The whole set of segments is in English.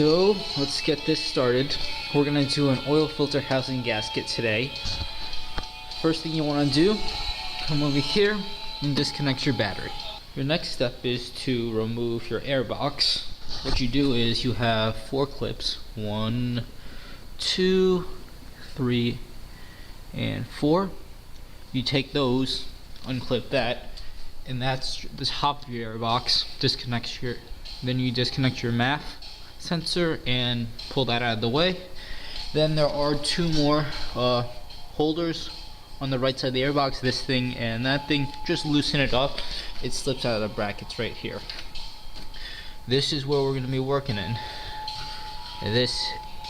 So let's get this started. We're gonna do an oil filter housing gasket today. First thing you want to do, come over here and disconnect your battery. Your next step is to remove your air box. What you do is you have 4 clips, 1, 2, 3, and 4. You take those, unclip that, and that's the top of your air box. Then you disconnect your MAF sensor and pull that out of the way. Then there are 2 more holders on the right side of the airbox, this thing and that thing. Just loosen it up, it slips out of the brackets right here. This is where we're going to be working in. This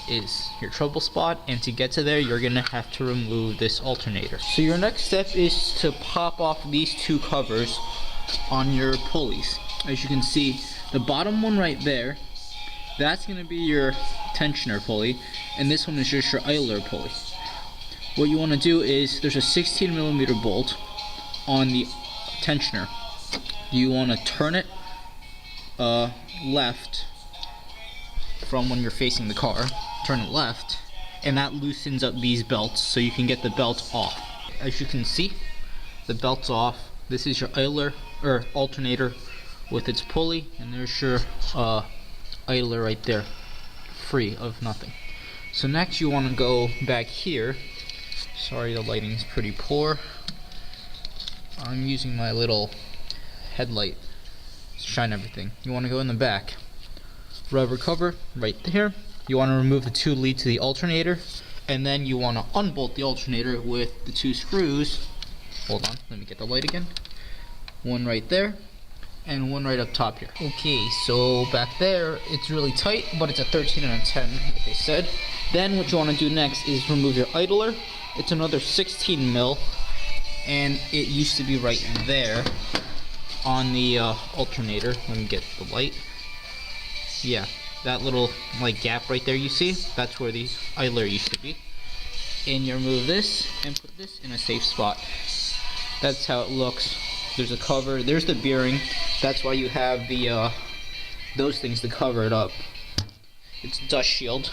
is your trouble spot, and to get to there you're going to have to remove this alternator. So your next step is to pop off these 2 covers on your pulleys. As you can see, the bottom one right there, that's going to be your tensioner pulley, and this one is just your idler pulley. What you want to do is, there's a 16mm bolt on the tensioner. You want to turn it left from when you're facing the car. Turn it left, and that loosens up these belts so you can get the belt off. As you can see, the belt's off. This is your idler or alternator with its pulley, and there's your idler right there, free of nothing. So next you want to go back here. Sorry, the lighting's pretty poor. I'm using my little headlight to shine everything. You want to go in the back, rubber cover right there. You want to remove the 2 leads to the alternator, and then you want to unbolt the alternator with the 2 screws. Hold on, let me get the light again. One right there, and one right up top here. Okay, so back there, it's really tight, but it's a 13 and a 10, like I said. Then what you want to do next is remove your idler. It's another 16mm, and it used to be right there on the alternator. Let me get the light. Yeah, that little like gap right there you see, that's where the idler used to be. And you remove this and put this in a safe spot. That's how it looks. There's a cover, there's the bearing. That's why you have the those things to cover it up. It's dust shield.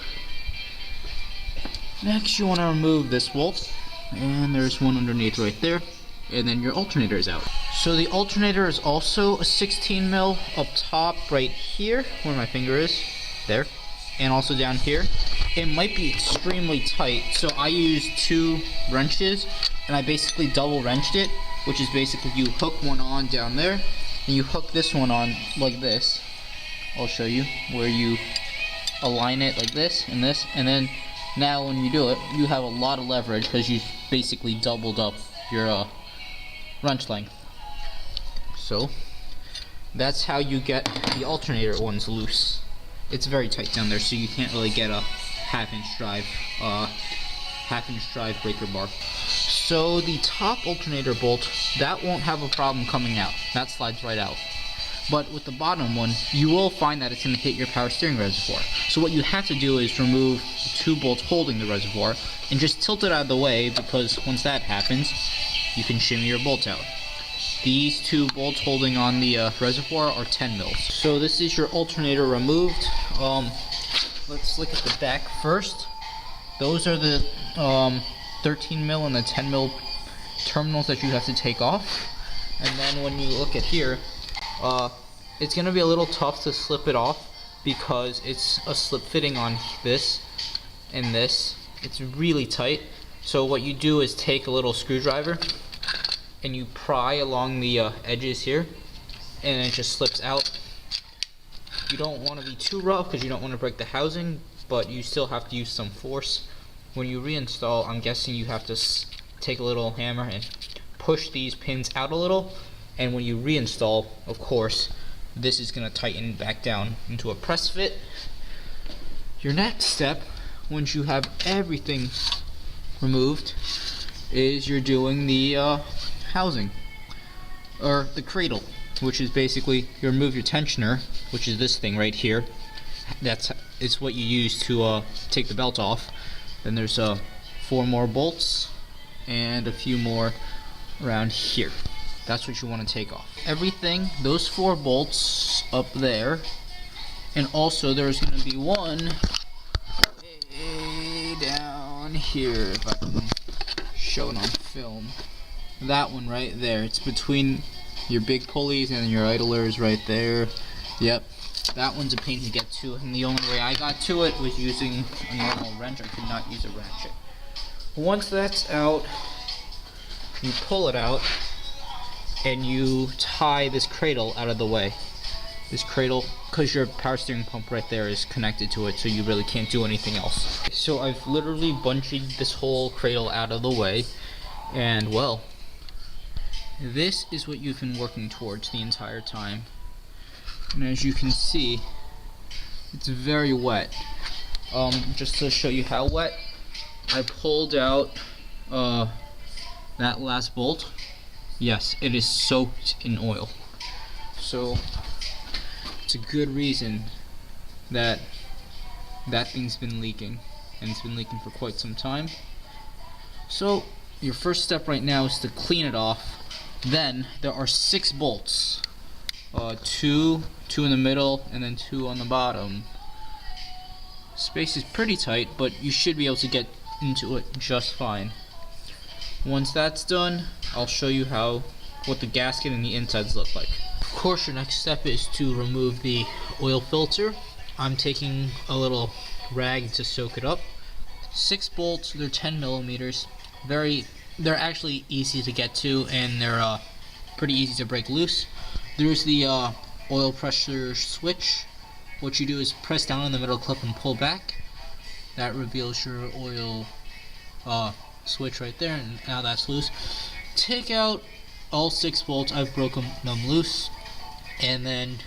Next you want to remove this bolt, and there's one underneath right there, and then your alternator is out. So the alternator is also a 16mm up top right here where my finger is, there, and also down here. It might be extremely tight, so I used 2 wrenches, and I basically double wrenched it, which is basically you hook one on down there, and you hook this one on like this. I'll show you where you align it like this, and then now when you do it, you have a lot of leverage because you basically doubled up your wrench length. So that's how you get the alternator ones loose. It's very tight down there, so you can't really get a half-inch drive breaker bar. So the top alternator bolt, that won't have a problem coming out. That slides right out. But with the bottom one, you will find that it's going to hit your power steering reservoir. So what you have to do is remove the 2 bolts holding the reservoir and just tilt it out of the way, because once that happens, you can shimmy your bolt out. These 2 bolts holding on the reservoir are 10mm. So this is your alternator removed. Let's look at the back first. Those are the 13mm and the 10mm terminals that you have to take off. And then when you look at here, it's going to be a little tough to slip it off because it's a slip fitting on this and this. It's really tight. So what you do is take a little screwdriver and you pry along the edges here, and it just slips out. You don't want to be too rough because you don't want to break the housing, but you still have to use some force. When you reinstall, I'm guessing you have to take a little hammer and push these pins out a little, and when you reinstall, of course, this is going to tighten back down into a press fit. Your next step, once you have everything removed, is you're doing the housing, or the cradle, which is basically you remove your tensioner, which is this thing right here. It's what you use to take the belt off. Then there's 4 more bolts and a few more around here. That's what you want to take off. Everything, those 4 bolts up there And also there's going to be one way down here, if I can show it on film. That one right there. It's between your big pulleys and your idlers right there. Yep. That one's a pain to get to, and the only way I got to it was using a normal wrench. I could not use a ratchet. Once that's out, you pull it out, and you tie this cradle out of the way. This cradle, because your power steering pump right there is connected to it, so you really can't do anything else. So I've literally bungeed this whole cradle out of the way, and well, this is what you've been working towards the entire time. And as you can see, it's very wet. Just to show you how wet, I pulled out that last bolt. Yes, it is soaked in oil. So it's a good reason that that thing's been leaking, and it's been leaking for quite some time. So your first step right now is to clean it off. Then there are 6 bolts, two in the middle and then 2 on the bottom. Space is pretty tight, but you should be able to get into it just fine. Once that's done, I'll show you what the gasket and the insides look like. Of course, your next step is to remove the oil filter. I'm taking a little rag to soak it up. 6 bolts, they're 10 millimeters. They're actually easy to get to, and they're pretty easy to break loose. There's the oil pressure switch. What you do is press down on the middle clip and pull back. That reveals your oil switch right there, and now that's loose. Take out all 6 bolts. I've broken them loose, and then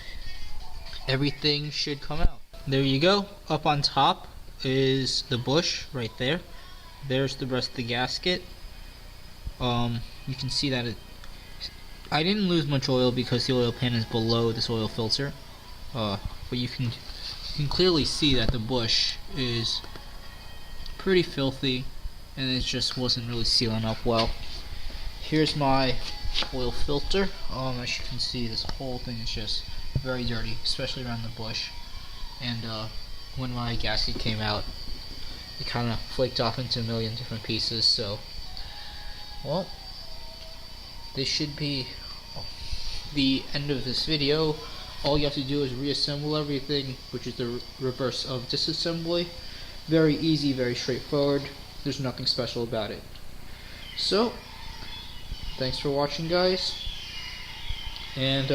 everything should come out. There you go. Up on top is the bush right there. There's the rest of the gasket. You can see that I didn't lose much oil because the oil pan is below this oil filter, but you can clearly see that the bush is pretty filthy, and it just wasn't really sealing up well. Here's my oil filter. As you can see, this whole thing is just very dirty, especially around the bush. And when my gasket came out, it kind of flaked off into a million different pieces. So, well, this should be the end of this video. All you have to do is reassemble everything, which is the reverse of disassembly. Very easy, very straightforward. There's nothing special about it. So, thanks for watching, guys, and